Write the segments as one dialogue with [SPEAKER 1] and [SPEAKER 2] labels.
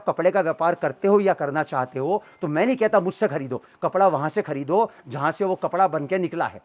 [SPEAKER 1] कपड़े का व्यापार करते हो या करना चाहते हो तो मैं नहीं कहता मुझसे खरीदो, कपड़ा वहां से खरीदो जहां से वो कपड़ा बन के निकला है,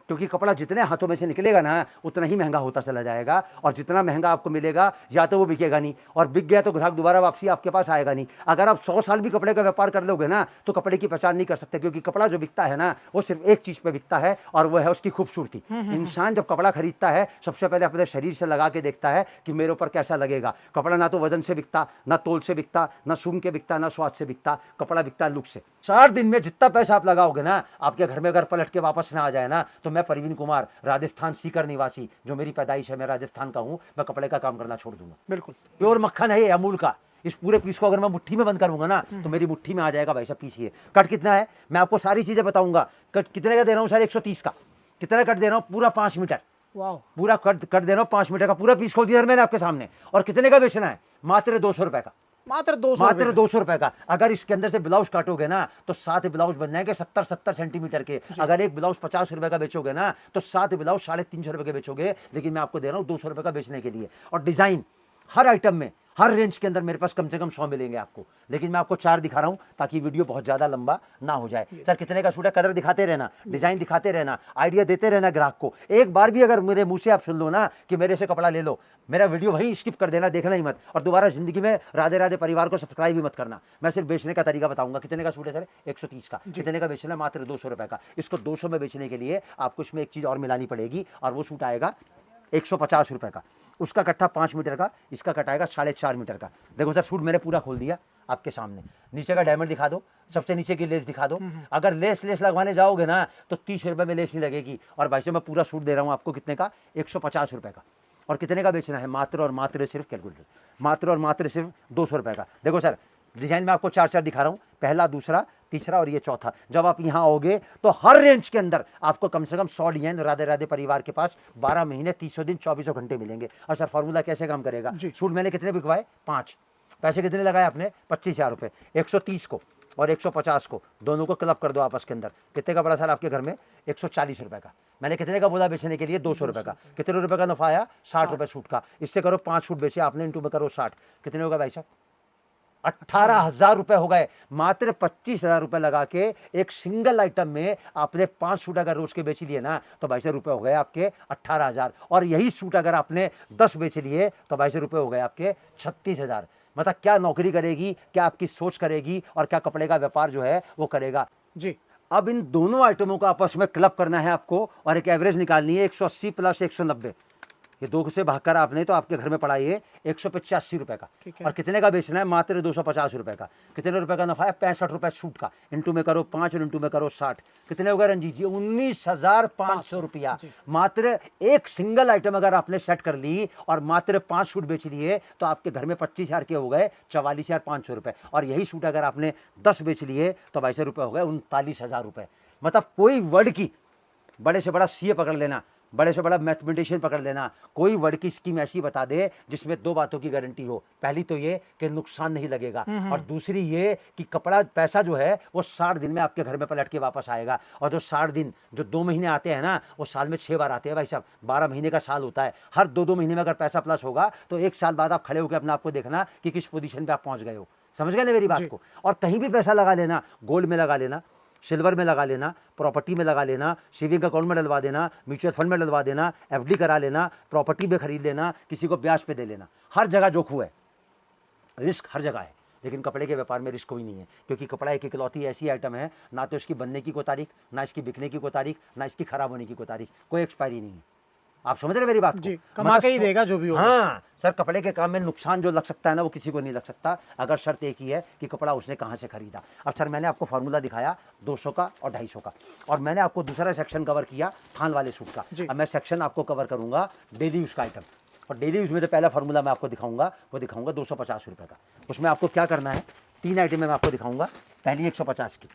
[SPEAKER 1] क्योंकि कपड़ा जितने हाथों में से निकलेगा ना उतना ही महंगा होता चला जाएगा, और जितना महंगा आपको मिलेगा या तो वो बिकेगा नहीं, और बिक गया तो ग्राहक दोबारा वापसी आपके पास आएगा नहीं। अगर आप 100 साल भी कपड़े का व्यापार कर लोगे ना तो कपड़े की पहचान नहीं कर सकते, क्योंकि कपड़ा जो बिकता है ना वो सिर्फ एक चीज पे बिकता है, और वो है उसकी खूबसूरती। इंसान जब कपड़ा खरीदता है सबसे पहले अपने शरीर से लगा के देखता है कि मेरे ऊपर कैसा लगेगा। कपड़ा ना तो वजन से बिकता, ना तोल से बिकता, ना सूंघ के बिकता, ना स्वाद से बिकता, कपड़ा बिकता लुक से। 4 दिन में जितना पैसा आप लगाओगे ना, आपके घर में अगर पलट के वापस ना आ जाए ना, तो मैं परवीन कुमार, राजस्थान सीकर निवासी, जो मेरी पैदाइश है, मैं राजस्थान का हूं, मैं कपड़े का काम करना छोड़ दूंगा।
[SPEAKER 2] बिल्कुल
[SPEAKER 1] प्योर मक्खन है ये अमूल का। इस पूरे पीस को अगर मैं मुट्ठी में बंद करूंगा ना तो मेरी मुट्ठी में आ जाएगा भाई साहब पीस। ये कट कितना है मैं आपको सारी चीजें बताऊंगा। कट कितने का दे रहा हूं सर? 130 का। कितना कट दे रहा हूं? पूरा 5 मीटर।
[SPEAKER 2] वाह,
[SPEAKER 1] पूरा कट दे रहा हूं 5 मीटर का पूरा पीस खोल दिया मैंने आपके सामने। और कितने का बेचना है? मात्र 200 रुपए का।
[SPEAKER 2] मात्र 200
[SPEAKER 1] मात्र 200 रुपए का। अगर इसके अंदर से ब्लाउज काटोगे ना तो 7 ब्लाउज बन जाएंगे 70-70 सेंटीमीटर के। अगर एक ब्लाउज 50 रुपए का बेचोगे ना तो 7 ब्लाउज 350 रुपए के बेचोगे, लेकिन मैं आपको दे रहा हूं 200 रुपए का बेचने के लिए। और डिजाइन हर आइटम में, हर रेंज के अंदर मेरे पास कम से कम 100 मिलेंगे आपको, लेकिन मैं आपको 4 दिखा रहा हूं ताकि वीडियो बहुत ज्यादा लंबा ना हो जाए। सर कितने का सूट है? कलर दिखाते रहना, डिजाइन दिखाते रहना, आइडिया देते रहना ग्राहक को। एक बार भी अगर मेरे मुंह से आप सुन लो ना कि मेरे से कपड़ा ले लो, मेरा वीडियो वहीं स्किप कर देना, देखना ही मत, और दोबारा जिंदगी में राधे राधे परिवार को सब्सक्राइब भी मत करना। मैं सिर्फ बेचने का तरीका बताऊंगा। कितने का सूट है सर? 130 का। कितने का बेचना है? मात्र 200 रुपए का। इसको 200 में बेचने के लिए आपको इसमें एक चीज और मिलानी पड़ेगी, और वो सूट आएगा 150 रुपए का। उसका कट्ठा 5 मीटर का, इसका कटाएगा 4.5 मीटर का। देखो सर सूट मैंने पूरा खोल दिया आपके सामने। नीचे का डायमंड दिखा दो, सबसे नीचे की लेस दिखा दो। अगर लेस लगवाने जाओगे ना तो 30 रुपए में लेस नहीं लगेगी। और भाई साहब मैं पूरा सूट दे रहा हूं आपको कितने का? 150 रुपए का। और कितने का बेचना है? मात्र और मात्र सिर्फ कैलकुलेटर, मात्र और मात्र सिर्फ 200 रुपए का। देखो सर डिजाइन में आपको 4 दिखा रहा हूं, पहला, दूसरा, तीसरा और ये चौथा। जब आप यहाँ आओगे तो हर रेंज के अंदर आपको कम से कम 100 डिजाइन राधे राधे परिवार के पास 12 महीने 300 दिन 24 घंटे मिलेंगे। और सर फॉर्मूला कैसे काम करेगा? सूट मैंने कितने बिकवाए? 5। पैसे कितने लगाए आपने? 25,000 रुपए। 130 को और 150 को दोनों को क्लब कर दो आपस के अंदर। कितने का पड़ा सर आपके घर में? 140 रुपए का। मैंने कितने का बोला बेचने के लिए? 200 रुपए का। कितने रुपए का नफा आया? 60 रुपए सूट का। इससे करो 5 सूट बेचे आपने, इंटू में करो 60, कितने होगा भाई साहब? 18,000 रुपए हो गए। मात्र 25,000 रुपए लगा के एक सिंगल आइटम में आपने 5 सूट अगर रोज के बेच लिए ना तो 22 रुपए हो गए आपके 18,000। और यही सूट अगर आपने 10 बेच लिए तो 22 रुपए हो गए आपके 36,000। मतलब क्या नौकरी करेगी, क्या आपकी सोच करेगी, और क्या कपड़े का व्यापार जो है वो करेगा
[SPEAKER 2] जी।
[SPEAKER 1] अब इन दोनों आइटमों को आपस में क्लब करना है आपको, और एक एवरेज निकालनी है 180 प्लस 190। ये 2 से भागकर आपने तो आपके घर में पड़ा ये 185 रुपए का। और कितने का बेचना है? मात्र 250 रुपए का। कितने रुपए का नफा है? 65 रुपए सूट का। इंटू में करो 5 और इंटू में करो 60, कितने हो गए रंजीत जी? 19,500 रुपया। मात्र एक सिंगल आइटम अगर आपने सेट कर ली और मात्र 5 सूट बेच लिए तो आपके घर में 25,000 के हो गए 44,500 रुपए। और यही सूट अगर आपने 10 बेच लिए तो 22 रुपए हो गए 39,000 रुपए। मतलब कोई वर्ड की बड़े से बड़ा सीए पकड़ लेना, बड़े से बड़ा मैथमेटिशियन पकड़ लेना, कोई वर्ड की स्कीम ऐसी बता दे जिसमें 2 बातों की गारंटी हो। पहली तो ये कि नुकसान नहीं लगेगा, और दूसरी ये कि कपड़ा पैसा जो है वो 60 दिन में आपके घर में पलट के वापस आएगा। और जो 60 दिन जो 2 महीने आते हैं ना वो साल में 6 बार आते हैं भाई साहब। 12 महीने का साल होता है। हर 2-2 महीने में अगर पैसा प्लस होगा तो 1 साल बाद आप खड़े होकर अपने आपको देखना कि किस पोजीशन पे आप पहुंच गए हो। समझ गए ना मेरी बात को? और कहीं भी पैसा लगा लेना, गोल्ड में लगा लेना, सिल्वर में लगा लेना, प्रॉपर्टी में लगा लेना, सेविंग अकाउंट में डलवा देना, म्यूचुअल फंड में डलवा देना, एफडी करा लेना, प्रॉपर्टी में खरीद लेना, किसी को ब्याज पे दे लेना। हर जगह जोखिम है, रिस्क हर जगह है, लेकिन कपड़े के व्यापार में रिस्क कोई नहीं है, क्योंकि कपड़ा एक इकलौती ऐसी आइटम है, ना तो इसकी बनने की कोई तारीख, ना इसकी बिकने की कोई तारीख, ना इसकी खराब होने की कोई तारीख, कोई एक्सपायरी नहीं है। आप समझ रहे मेरी बात
[SPEAKER 2] जी,
[SPEAKER 1] को?
[SPEAKER 2] कमा के ही देगा जो भी हो।
[SPEAKER 1] हाँ सर, कपड़े के काम में नुकसान जो लग सकता है ना वो किसी को नहीं लग सकता, अगर शर्त एक ही है कि कपड़ा उसने कहाँ से खरीदा। अब सर मैंने आपको फार्मूला दिखाया 200 का और 250 का, और मैंने आपको दूसरा सेक्शन कवर किया थान वाले सूट का। अब मैं सेक्शन आपको कवर करूंगा डेली यूज का आइटम, और डेली यूज में जो पहला फार्मूला मैं आपको दिखाऊंगा वो दिखाऊंगा 250 रुपये का। उसमें आपको क्या करना है? 3 आइटम मैं आपको दिखाऊंगा। पहली 150 की,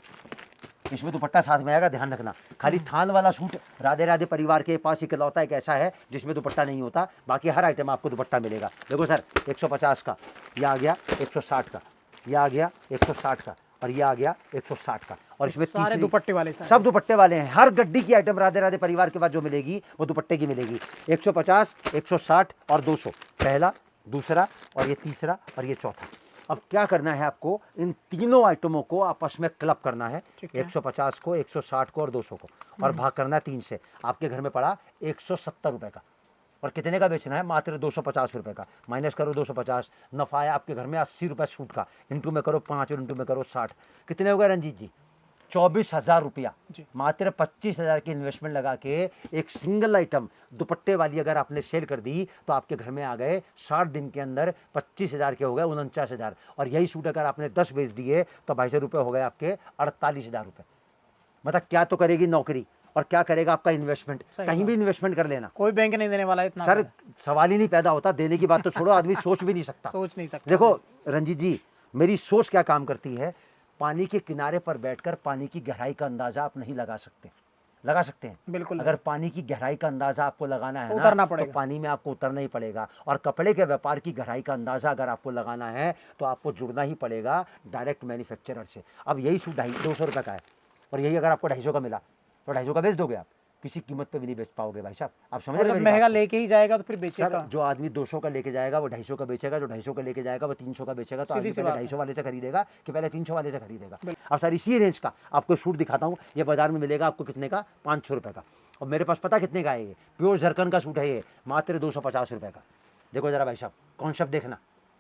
[SPEAKER 1] इसमें दुपट्टा साथ में आएगा, ध्यान रखना। खाली थान वाला सूट राधे राधे परिवार के पास इकलौता एक ऐसा है जिसमें दुपट्टा नहीं होता, बाकी हर आइटम आपको दुपट्टा मिलेगा। देखो सर 150 का, ये आ गया 160 का, ये आ गया 160 का, और ये आ गया 160 का। और इसमें
[SPEAKER 2] सारे दुपट्टे वाले,
[SPEAKER 1] सब दुपट्टे वाले हैं। हर गड्डी की आइटम राधे राधे परिवार के पास जो मिलेगी वो दुपट्टे की मिलेगी। 150, 160 और 200, पहला, दूसरा और ये तीसरा और ये चौथा। अब क्या करना है आपको, इन तीनों आइटमों को आपस में क्लब करना है,
[SPEAKER 2] ठीक है।
[SPEAKER 1] 150 को, 160 को और 200 को, और भाग करना है 3 से। आपके घर में पड़ा 170 रुपए का, और कितने का बेचना है, मात्र 250 रुपए का। माइनस करो 250, नफा है आपके घर में 80 रुपए सूट का, इंटू में करो 5 और इंटू में करो 60, कितने हो गए रंजीत जी, 24,000 रुपया।
[SPEAKER 2] जी।
[SPEAKER 1] मात्र 25,000 की इन्वेस्टमेंट लगा के एक सिंगल आइटम दुपट्टे वाली अगर आपने सेल कर दी तो आपके घर में आ गए 60 दिन के अंदर 25,000 के हो गए 49,000। और यही सूट अगर आपने 10 बेच दिए तो 250 रुपये हो गए आपके 48,000 रुपये। मतलब क्या तो करेगी नौकरी और क्या करेगा आपका इन्वेस्टमेंट,
[SPEAKER 2] सही
[SPEAKER 1] कहीं
[SPEAKER 2] बात।
[SPEAKER 1] भी इन्वेस्टमेंट कर लेना
[SPEAKER 2] कोई बैंक नहीं देने वाला है इतना
[SPEAKER 1] सर,
[SPEAKER 2] पैसा।
[SPEAKER 1] सवाल ही नहीं पैदा होता, देने की बात तो छोड़ो, आदमी सोच भी नहीं सकता।
[SPEAKER 2] सोच नहीं सकता।
[SPEAKER 1] देखो रंजीत जी, मेरी सोच क्या काम करती है, पानी के किनारे पर बैठकर पानी की गहराई का अंदाजा आप नहीं लगा सकते, लगा सकते हैं
[SPEAKER 2] बिल्कुल।
[SPEAKER 1] अगर पानी की गहराई का अंदाजा आपको लगाना है
[SPEAKER 2] तो
[SPEAKER 1] ना,
[SPEAKER 2] उतरना
[SPEAKER 1] तो
[SPEAKER 2] पड़ेगा।
[SPEAKER 1] पानी में आपको उतरना ही पड़ेगा। और कपड़े के व्यापार की गहराई का अंदाजा अगर आपको लगाना है तो आपको जुड़ना ही पड़ेगा डायरेक्ट मैन्युफैक्चरर से। अब यही सूट 250 रुपये का है और यही अगर आपको 250 का मिला तो 250 का बेच दोगे आप, किसी कीमत पे भी नहीं बेच पाओगे भाई साहब। आप समझ
[SPEAKER 2] और
[SPEAKER 1] रहे
[SPEAKER 2] जब
[SPEAKER 1] हैं
[SPEAKER 2] महंगा लेके ही जाएगा तो फिर बेचेगा।
[SPEAKER 1] सर, जो आदमी 200 का लेके जाएगा वो 250 का बेचेगा, जो 250 का लेके जाएगा वो 300 का बेचेगा। तो
[SPEAKER 2] सीधी
[SPEAKER 1] आदमी
[SPEAKER 2] सी
[SPEAKER 1] पहले
[SPEAKER 2] बात है।
[SPEAKER 1] 250 वाले से खरीदेगा कि पहले 300 वाले से खरीदेगा। अब सर इसी रेंज का आपको सूट दिखाता हूँ, ये बाजार में मिलेगा आपको कितने का, 500 रुपये का। और मेरे पास पता कितने का है, ये प्योर जरकन का सूट है, ये मात्र 250 रुपये का। देखो जरा भाई साहब, कॉन्सेप्ट देखना।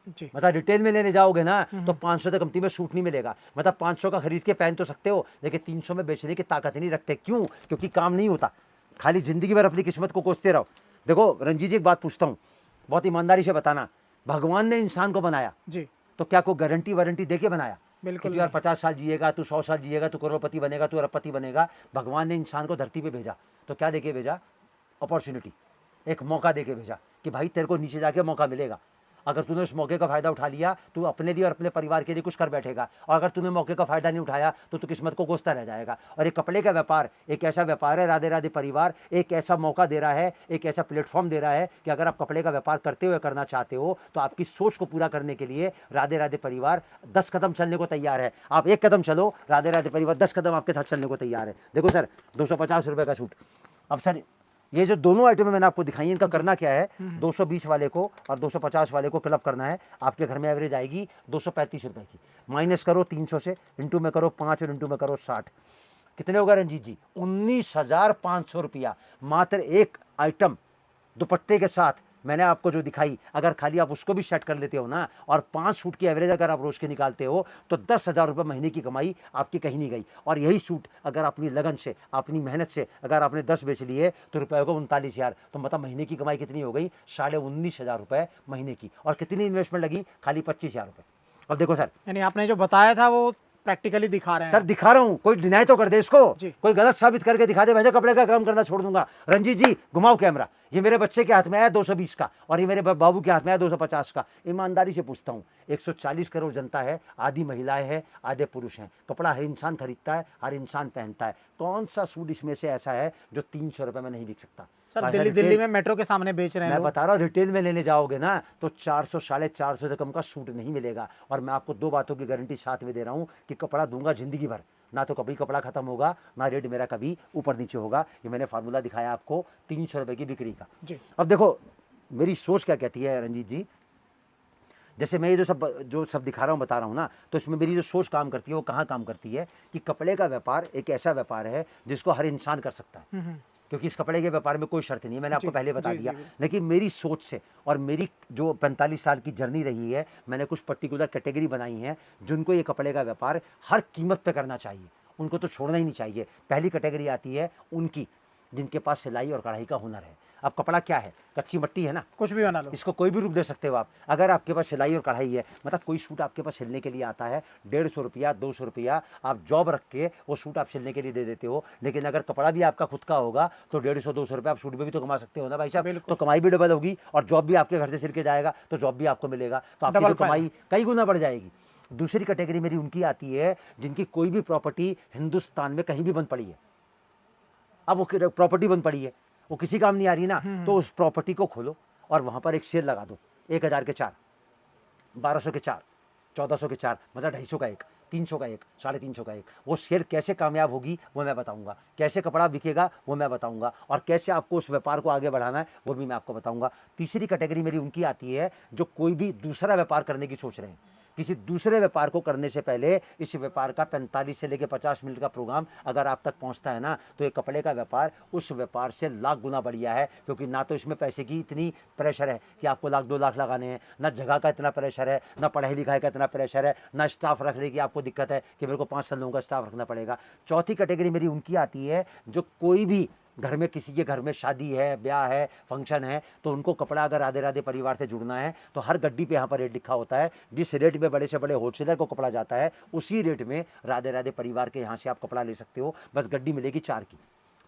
[SPEAKER 2] जी।
[SPEAKER 1] मतलब रिटेल में लेने जाओगे ना तो 500 से कमती में सूट नहीं मिलेगा। मतलब 500 का खरीद के पहन तो सकते हो लेकिन 300 में बेचने की ताकत नहीं रखते। क्यों? क्योंकि काम नहीं होता, खाली जिंदगी भर अपनी किस्मत को कोसते रहो। देखो रंजीत जी, एक बात पूछता हूँ, बहुत ईमानदारी से बताना, भगवान ने इंसान को बनाया
[SPEAKER 2] जी।
[SPEAKER 1] तो क्या कोई गारंटी वारंटी दे के बनाया?
[SPEAKER 2] बिल्कुल
[SPEAKER 1] कि तू यार 50 साल जिएगा, तू 100 साल जिएगा, तू करोड़पति बनेगा, तू अरबपति बनेगा। भगवान ने इंसान को धरती पे भेजा तो क्या देके भेजा? अपॉर्चुनिटी, एक मौका देके भेजा कि भाई तेरे को नीचे जाके मौका मिलेगा। अगर तूने उस मौके का फ़ायदा उठा लिया तू अपने लिए और अपने परिवार के लिए कुछ कर बैठेगा, और अगर तूने मौके का फ़ायदा नहीं उठाया तो तू किस्मत को कोसता रह जाएगा। और ये कपड़े का व्यापार एक ऐसा व्यापार है, राधे राधे परिवार, एक ऐसा मौका दे रहा है, एक ऐसा प्लेटफॉर्म दे रहा है कि अगर आप कपड़े का व्यापार करते हुए करना चाहते हो तो आपकी सोच को पूरा करने के लिए राधे राधे परिवार 10 कदम चलने को तैयार है। आप 1 कदम चलो, राधे राधे परिवार 10 कदम आपके साथ चलने को तैयार है। देखो सर, 250 रुपये का सूट। अब सर ये जो दोनों आइटम मैंने आपको दिखाई, इनका करना क्या है, 220 वाले को और 250 वाले को क्लब करना है। आपके घर में एवरेज आएगी 235 रुपये की। माइनस करो 300 से, इंटू में करो 5 और इंटू में करो 60, कितने होगा रंजीत जी? 19,500 रुपया। मात्र एक आइटम दुपट्टे के साथ मैंने आपको जो दिखाई, अगर खाली आप उसको भी सेट कर लेते हो ना और 5 सूट की एवरेज अगर आप रोज के निकालते हो तो 10,000 रुपये महीने की कमाई आपकी कहीं नहीं गई। और यही सूट अगर अपनी लगन से, अपनी मेहनत से अगर आपने 10 बेच लिए तो रुपये होगा 39,000। तो मतलब महीने की कमाई कितनी हो गई? 19,500 रुपये महीने की। और कितनी इन्वेस्टमेंट लगी? खाली 25,000 रुपये। अब देखो सर,
[SPEAKER 2] यानी आपने जो बताया था वो प्रैक्टिकली दिखा रहे हैं।
[SPEAKER 1] सर दिखा रहा हूं, कोई डिनाई तो कर दे इसको,
[SPEAKER 2] जी।
[SPEAKER 1] कोई गलत साबित करके दिखा दे, वैसे कपड़े का काम करना छोड़ दूंगा। रंजीत जी घुमाओ कैमरा, ये मेरे बच्चे के हाथ में है 220 का और ये मेरे बाबू के हाथ में है 250 का। ईमानदारी से पूछता हूँ, 140 करोड़ जनता है, आधी महिलाएं हैं, आधे पुरुष हैं। कपड़ा हर इंसान खरीदता है, हर इंसान पहनता है। कौन सा सूट इसमें से ऐसा है जो 300 रुपये में नहीं बिक सकता?
[SPEAKER 2] सर दिल्ली में मेट्रो के सामने बेच रहे हैं
[SPEAKER 1] मैं
[SPEAKER 2] लोग।
[SPEAKER 1] बता रहा हूँ, रिटेल में लेने जाओगे ना तो 400 450 से कम का सूट नहीं मिलेगा। और मैं आपको 2 बातों की गारंटी साथ में दे रहा हूँ कि कपड़ा दूंगा जिंदगी भर, ना तो कभी कपड़ा खत्म होगा, ना रेट मेरा कभी ऊपर नीचे होगा। ये मैंने फार्मूला दिखाया आपको 300 रुपये की बिक्री का।
[SPEAKER 2] जी।
[SPEAKER 1] अब देखो मेरी सोच क्या कहती है रंजीत जी, जैसे मैं ये जो सब दिखा रहा हूँ, बता रहा हूँ ना, तो इसमें मेरी जो सोच काम करती है वो कहाँ काम करती है कि कपड़े का व्यापार एक ऐसा व्यापार है जिसको हर इंसान कर सकता है। क्योंकि इस कपड़े के व्यापार में कोई शर्त नहीं है, मैंने आपको पहले बता दिया। लेकिन मेरी सोच से और मेरी जो 45 साल की जर्नी रही है, मैंने कुछ पर्टिकुलर कैटेगरी बनाई है जिनको ये कपड़े का व्यापार हर कीमत पे करना चाहिए, उनको तो छोड़ना ही नहीं चाहिए। पहली कैटेगरी आती है उनकी जिनके पास सिलाई और कढ़ाई का हुनर है। अब कपड़ा क्या है? कच्ची मट्टी है ना,
[SPEAKER 2] कुछ भी बना लो,
[SPEAKER 1] इसको कोई भी रूप दे सकते हो आप। अगर आपके पास सिलाई और कढ़ाई है, मतलब कोई सूट आपके पास सिलने के लिए आता है, 150 रुपया 200 रुपया आप जॉब रख के वो सूट आप सिलने के लिए दे देते हो। लेकिन अगर कपड़ा भी आपका खुद का होगा तो 150 200 रुपया आप सूट में भी तो कमा सकते हो ना भाई साहब। तो कमाई भी डबल होगी और जॉब भी आपके घर से सिल के जाएगा तो जॉब भी आपको मिलेगा, तो आपकी तो कमाई कई गुना बढ़ जाएगी। दूसरी कैटेगरी मेरी उनकी आती है जिनकी कोई भी प्रॉपर्टी हिंदुस्तान में कहीं भी बंद पड़ी है। अब वो प्रॉपर्टी बंद पड़ी है, वो किसी काम नहीं आ रही ना, तो उस प्रॉपर्टी को खोलो और वहाँ पर एक सेल लगा दो, 1000 के 4, 1200 के 4, 1400 के 4, मतलब 250 का एक, 300 का एक, 350 का एक। वो शेयर कैसे कामयाब होगी वो मैं बताऊंगा, कैसे कपड़ा बिकेगा वो मैं बताऊंगा, और कैसे आपको उस व्यापार को आगे बढ़ाना है वो भी मैं आपको बताऊंगा। तीसरी कैटेगरी मेरी उनकी आती है जो कोई भी दूसरा व्यापार करने की सोच रहे हैं किसी दूसरे व्यापार को करने से पहले इस व्यापार का 45 से लेकर 50 मिनट का प्रोग्राम अगर आप तक पहुंचता है ना, तो ये कपड़े का व्यापार उस व्यापार से लाख गुना बढ़िया है। क्योंकि ना तो इसमें पैसे की इतनी प्रेशर है कि आपको लाख 2 लाख लगाने हैं, ना जगह का इतना प्रेशर है, ना पढ़ाई लिखाई का इतना प्रेशर है, ना स्टाफ रखने की आपको दिक्कत है कि मेरे को 5 लोगों का स्टाफ रखना पड़ेगा। चौथी कैटेगरी मेरी उनकी आती है जो कोई भी घर में, किसी के घर में शादी है, ब्याह है, फंक्शन है, तो उनको कपड़ा अगर राधे राधे परिवार से जुड़ना है तो हर गड्डी पे यहाँ पर रेट लिखा होता है। जिस रेट में बड़े से बड़े होलसेलर को कपड़ा जाता है उसी रेट में राधे राधे परिवार के यहाँ से आप कपड़ा ले सकते हो। बस गड्डी मिलेगी 4 की,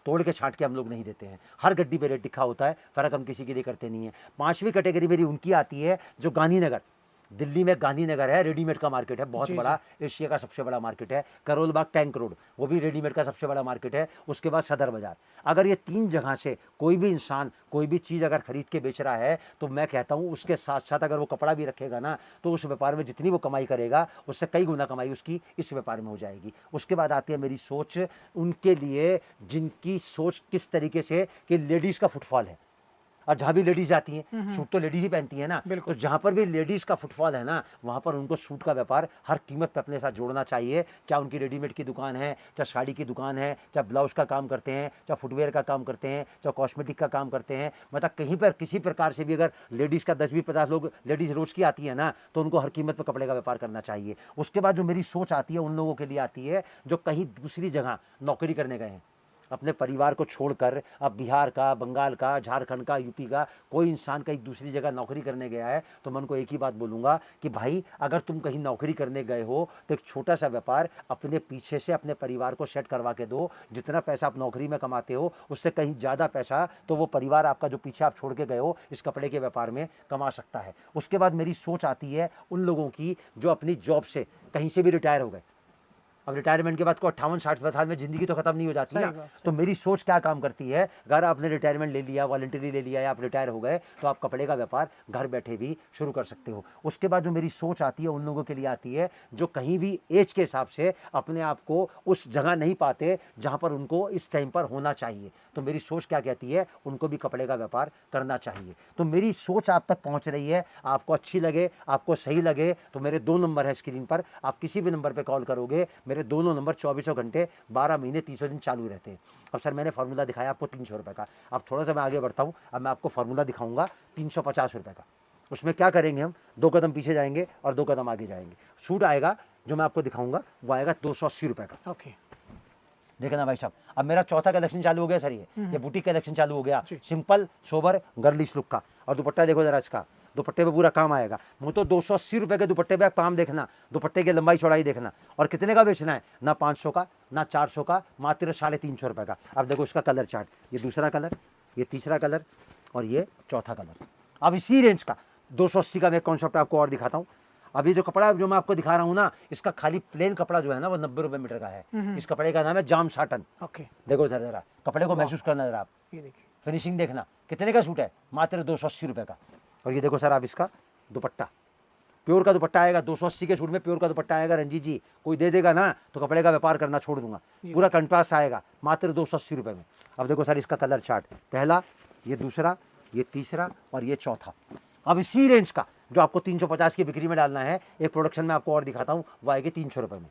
[SPEAKER 1] तोड़ के छांट के हम लोग नहीं देते हैं। हर गड्डी पे रेट लिखा होता है, फ़र्क हम किसी के लिए करते नहीं है। 5वीं कैटेगरी मेरी उनकी आती है जो गांधीनगर, दिल्ली में गांधीनगर है, रेडीमेड का मार्केट है, बहुत बड़ा, एशिया का सबसे बड़ा मार्केट है। करोल बाग टैंक रोड, वो भी रेडीमेड का सबसे बड़ा मार्केट है। उसके बाद सदर बाजार। अगर ये 3 जगह से कोई भी इंसान कोई भी चीज़ अगर खरीद के बेच रहा है तो मैं कहता हूँ उसके साथ साथ अगर वो कपड़ा भी रखेगा ना, तो उस व्यापार में जितनी वो कमाई करेगा उससे कई गुना कमाई उसकी इस व्यापार में हो जाएगी। उसके बाद आती है मेरी सोच उनके लिए जिनकी सोच किस तरीके से कि लेडीज़ का फुटफॉल है, और जहाँ भी लेडीज जाती हैं, सूट तो लेडीज ही पहनती है ना, तो जहाँ पर भी लेडीज का फुटफॉल है ना, वहाँ पर उनको सूट का व्यापार हर कीमत पे अपने साथ जोड़ना चाहिए। चाहे उनकी रेडीमेड की दुकान है, चाहे साड़ी की दुकान है, चाहे ब्लाउज का काम करते हैं, चाहे फुटवेयर का काम करते हैं, चाहे कॉस्मेटिक का काम करते हैं, मतलब कहीं पर किसी प्रकार से भी अगर लेडीज़ का 10-20-50 लोग लेडीज़ रोज़ की आती है ना, तो उनको हर कीमत पर कपड़े का व्यापार करना चाहिए। उसके बाद जो मेरी सोच आती है उन लोगों के लिए आती है जो कहीं दूसरी जगह नौकरी करने गए हैं, अपने परिवार को छोड़कर। अब बिहार का, बंगाल का, झारखंड का, यूपी का कोई इंसान कहीं दूसरी जगह नौकरी करने गया है, तो मैं उनको एक ही बात बोलूँगा कि भाई अगर तुम कहीं नौकरी करने गए हो तो एक छोटा सा व्यापार अपने पीछे से अपने परिवार को सेट करवा के दो। जितना पैसा आप नौकरी में कमाते हो उससे कहीं ज़्यादा पैसा तो वो परिवार आपका जो पीछे आप छोड़ के गए हो इस कपड़े के व्यापार में कमा सकता है। उसके बाद मेरी सोच आती है उन लोगों की जो अपनी जॉब से कहीं से भी रिटायर हो गए। अब रिटायरमेंट के बाद को 58-60 साल में ज़िंदगी तो ख़त्म नहीं हो जाती ना। तो मेरी सोच क्या काम करती है, अगर आपने रिटायरमेंट ले लिया, वॉलंटरी ले लिया या आप रिटायर हो गए, तो आप कपड़े का व्यापार घर बैठे भी शुरू कर सकते हो। उसके बाद जो मेरी सोच आती है उन लोगों के लिए आती है जो कहीं भी एज के हिसाब से अपने आप को उस जगह नहीं पाते जहाँ पर उनको इस टाइम पर होना चाहिए। तो मेरी सोच क्या कहती है, उनको भी कपड़े का व्यापार करना चाहिए। तो मेरी सोच आप तक पहुँच रही है, आपको अच्छी लगे, आपको सही लगे, तो मेरे 2 नंबर है स्क्रीन पर, आप किसी भी नंबर पर कॉल करोगे, मेरे दोनों नंबर 24 घंटे 12 महीने 300 दिन चालू रहते हैं। अब सर मैंने फार्मूला दिखाया आपको 300 रुपये का, अब थोड़ा सा मैं आगे बढ़ता हूँ, अब मैं आपको फार्मूला दिखाऊंगा 350 रुपये का। उसमें क्या करेंगे, हम 2 कदम पीछे जाएंगे और 2 कदम आगे जाएंगे। सूट आएगा जो मैं आपको दिखाऊंगा वो आएगा 280 रुपये का।
[SPEAKER 2] ओके,
[SPEAKER 1] देखना भाई साहब, अब मेरा चौथा कलेक्शन चालू हो गया सर, ये बुटीक कलेक्शन चालू हो गया, सिंपल सोबर गर्लिश लुक का। और दुपट्टा देखो जरा इसका, दुपट्टे पे पूरा काम आएगा। मुझे तो 280 रुपये के दुपट्टे पे काम देखना, दुपट्टे की लंबाई चौड़ाई देखना, और कितने का बेचना है, ना 500 का ना 400 का, मात्र 350 रुपये का। अब देखो इसका कलर चार्ट, ये दूसरा कलर, ये तीसरा कलर और ये चौथा कलर। अब इसी रेंज का 280 का मैं कॉन्सेप्ट आपको और दिखाता हूँ। अभी जो कपड़ा जो मैं आपको दिखा रहा हूँ ना, इसका खाली प्लेन कपड़ा जो है ना वो 90 रुपये मीटर का है। इस कपड़े का नाम है जाम साटन।
[SPEAKER 2] ओके,
[SPEAKER 1] देखो जरा जरा कपड़े को महसूस करना जरा आप,
[SPEAKER 2] ये देखिए,
[SPEAKER 1] फिनिशिंग देखना। कितने का सूट है, मात्र 280 रुपये का। और ये देखो सर आप इसका दुपट्टा, प्योर का दुपट्टा आएगा। 280 के सूट में प्योर का दुपट्टा आएगा। रंजीत जी कोई दे देगा ना तो कपड़े का व्यापार करना छोड़ दूंगा। पूरा कंट्रास्ट आएगा मात्र 280 रुपये में। अब देखो सर इसका कलर चार्ट, पहला, ये दूसरा, ये तीसरा और ये चौथा। अब इसी रेंज का जो आपको 350 की बिक्री में डालना है, एक प्रोडक्शन में आपको और दिखाता हूँ, वो आएगी 300 रुपये में।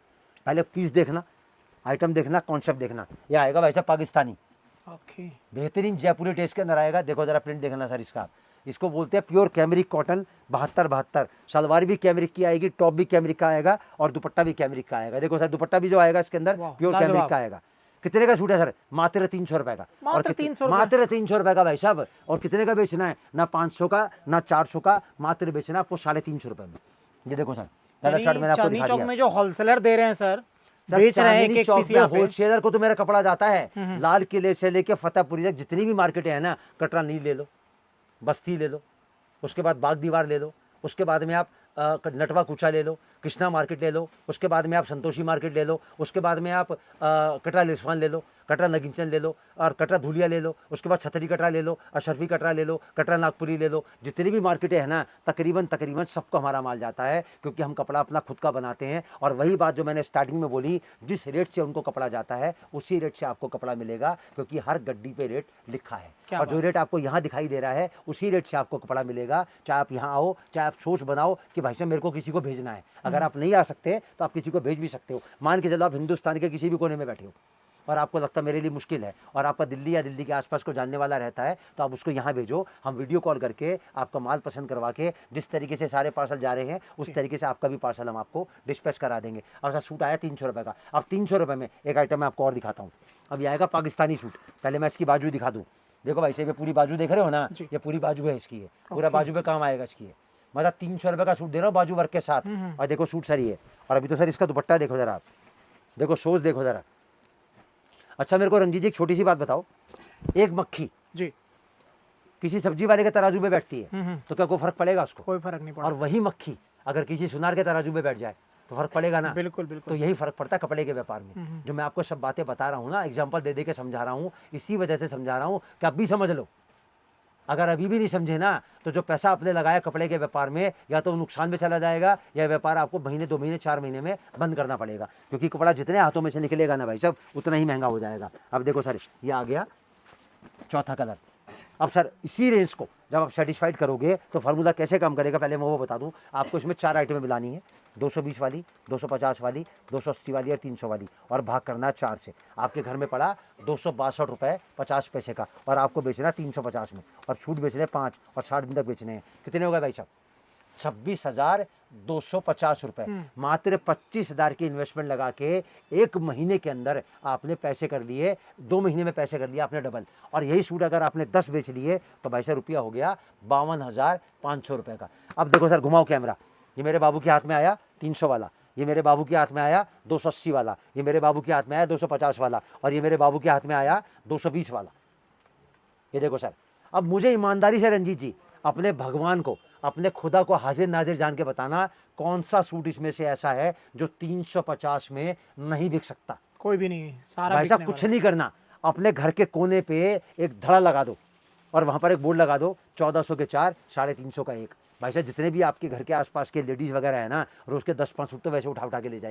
[SPEAKER 1] पहले पीस देखना, आइटम देखना, कॉन्सेप्ट देखना। ये आएगा भाई साहब पाकिस्तानी,
[SPEAKER 2] ओके,
[SPEAKER 1] बेहतरीन जयपुरी टेस्ट के अंदर आएगा। देखो जरा प्रिंट देखना सर इसका, इसको बोलते हैं प्योर कैमरिक कॉटन 72-72। सलवार भी कैमरिक की आएगी, टॉप भी कैमरिक का आएगा और दुपट्टा भी कैमरिक का आएगा। देखो सर दुपट्टा भी जो आएगा इसके अंदर प्योर कैमरिक का आएगा। कितने का सूट है सर, मात्र 300 रुपये का।
[SPEAKER 2] मात्र 300 रुपये,
[SPEAKER 1] मात्र 300 रुपये का भाई साहब। और कितने का बेचना है, ना 500 का ना 400 का, मात्र बेचना है आपको 350 रुपये में। ये देखो सर कलर चार्ट मैंने आपको
[SPEAKER 2] चांदनी
[SPEAKER 1] दिखा
[SPEAKER 2] चौक
[SPEAKER 1] दिया।
[SPEAKER 2] में जो होलसेलर दे रहे हैं सर, बेच रहे हैं, एक पीस यहाँ पे।
[SPEAKER 1] होलसेलर को तो मेरा कपड़ा जाता है लाल किले से लेके फतेहपुरी तक, जितनी भी मार्केटें हैं ना, कटरा नील ले लो, बस्ती ले लो, उसके बाद बाग दीवार ले लो, उसके बाद में आप नटवा कुचा ले लो, कृष्णा मार्केट ले लो, उसके बाद में आप संतोषी मार्केट ले लो, उसके बाद में आप कटरा लिस्वान ले लो, कटरा नगिंचन ले लो और कटरा धुलिया ले लो, उसके बाद छतरी कटरा ले लो, अशरफी कटरा ले लो, कटरा नागपुरी ले लो। जितनी भी मार्केटें हैं ना, तकरीबन सबको हमारा माल जाता है, क्योंकि हम कपड़ा अपना खुद का बनाते हैं। और वही बात जो मैंने स्टार्टिंग में बोली, जिस रेट से उनको कपड़ा जाता है उसी रेट से आपको कपड़ा मिलेगा, क्योंकि हर गड्डी पे रेट लिखा है। और जो रेट आपको यहाँ दिखाई दे रहा है उसी रेट से आपको कपड़ा मिलेगा। चाहे आप यहाँ आओ, चाहे आप सोच बनाओ कि भाई साहब मेरे को किसी को भेजना है, अगर आप नहीं आ सकते तो आप किसी को भेज भी सकते हो। मान के चलो आप हिंदुस्तान के किसी भी कोने में बैठे हो और आपको लगता है मेरे लिए मुश्किल है और आपका दिल्ली या दिल्ली के आसपास को जानने वाला रहता है, तो आप उसको यहाँ भेजो, हम वीडियो कॉल करके आपका माल पसंद करवा के जिस तरीके से सारे पार्सल जा रहे हैं उस तरीके से आपका भी पार्सल हम आपको डिस्पैच करा देंगे। और सर सूट आया 300 रुपये का। अब 300 रुपये में एक आइटम मैं आपको और दिखाता हूँ। अब ये आएगा पाकिस्तानी सूट। पहले मैं इसकी बाजू दिखा दूँ। देखो भाई साहब ये पूरी बाजू देख रहे हो ना, ये पूरी बाजू है इसकी, है पूरा बाजू पे काम आएगा इसकी है। मतलब 300 रुपये का सूट दे रहा हूँ बाजू वर्क के साथ। और देखो सूट सर ये, और अभी तो सर इसका दुपट्टा देखो जरा आप, देखो सोच देखो जरा। अच्छा मेरे को रंजीत जी एक छोटी सी बात बताओ, एक मक्खी
[SPEAKER 2] जी
[SPEAKER 1] किसी सब्जी वाले के तराजू में बैठती है तो क्या कोई फर्क पड़ेगा उसको?
[SPEAKER 2] कोई फर्क नहीं पड़ा।
[SPEAKER 1] और वही मक्खी अगर किसी सुनार के तराजू में बैठ जाए तो फर्क पड़ेगा ना?
[SPEAKER 2] बिल्कुल
[SPEAKER 1] तो
[SPEAKER 2] बिल्कुल।
[SPEAKER 1] यही फर्क पड़ता है कपड़े के व्यापार में। जो मैं आपको सब बातें बता रहा हूँ ना, एग्जाम्पल दे दे के समझा रहा हूँ, इसी वजह से समझा रहा हूँ कि आप भी समझ लो। अगर अभी भी नहीं समझे ना तो जो पैसा आपने लगाया कपड़े के व्यापार में या तो नुकसान में चला जाएगा या व्यापार आपको महीने 2 महीने 4 महीने में बंद करना पड़ेगा, क्योंकि कपड़ा जितने हाथों में से निकलेगा ना भाई साहब उतना ही महंगा हो जाएगा। अब देखो सर ये आ गया चौथा कलर। अब सर इसी रेंज को जब आप सेटिस्फाइड करोगे तो फार्मूला कैसे काम करेगा पहले मैं वो बता दूं आपको। इसमें 4 आइटमें मिलानी है, 220 वाली, 250 वाली, 280 वाली और 300 वाली, और भाग करना है 4 से। आपके घर में पड़ा 262 रुपये 50 पैसे का और आपको बेचना है 350 में, और छूट बेचने 5 और 60 दिन तक बेचने हैं। कितने हो गए भाई साहब? 26,250 रुपये। मात्र 25,000 की इन्वेस्टमेंट लगा के 1 महीने के अंदर आपने पैसे कर लिए, 2 महीने में पैसे कर लिए आपने डबल। और यही सूट अगर आपने 10 बेच लिए तो भाई साहब रुपया हो गया 52,500 रुपये का। अब देखो सर घुमाओ कैमरा, ये मेरे बाबू के हाथ में आया 300 वाला, ये मेरे बाबू के हाथ में आया 280 वाला, ये मेरे बाबू के हाथ में आया 250 वाला, और ये मेरे बाबू के हाथ में आया 220 वाला। ये देखो सर, अब मुझे ईमानदारी से रंजीत जी अपने भगवान को, अपने खुदा को हाजिर नाजिर जान के बताना कौन सा सूट इसमें से ऐसा है जो 350 में नहीं बिक सकता।
[SPEAKER 2] कोई भी नहीं, सारा
[SPEAKER 1] भाई साहब
[SPEAKER 2] बिकने
[SPEAKER 1] कुछ
[SPEAKER 2] वाला
[SPEAKER 1] नहीं करना, अपने घर के कोने पे एक धड़ा लगा दो और वहां पर एक बोर्ड लगा दो 1400 के 4, 350 का 1। भाई साहब जितने भी आपके घर के आसपास के लेडीज वगैरह है ना, रोज के 10-5 सूट तो वैसे उठा उठा के ले जाए।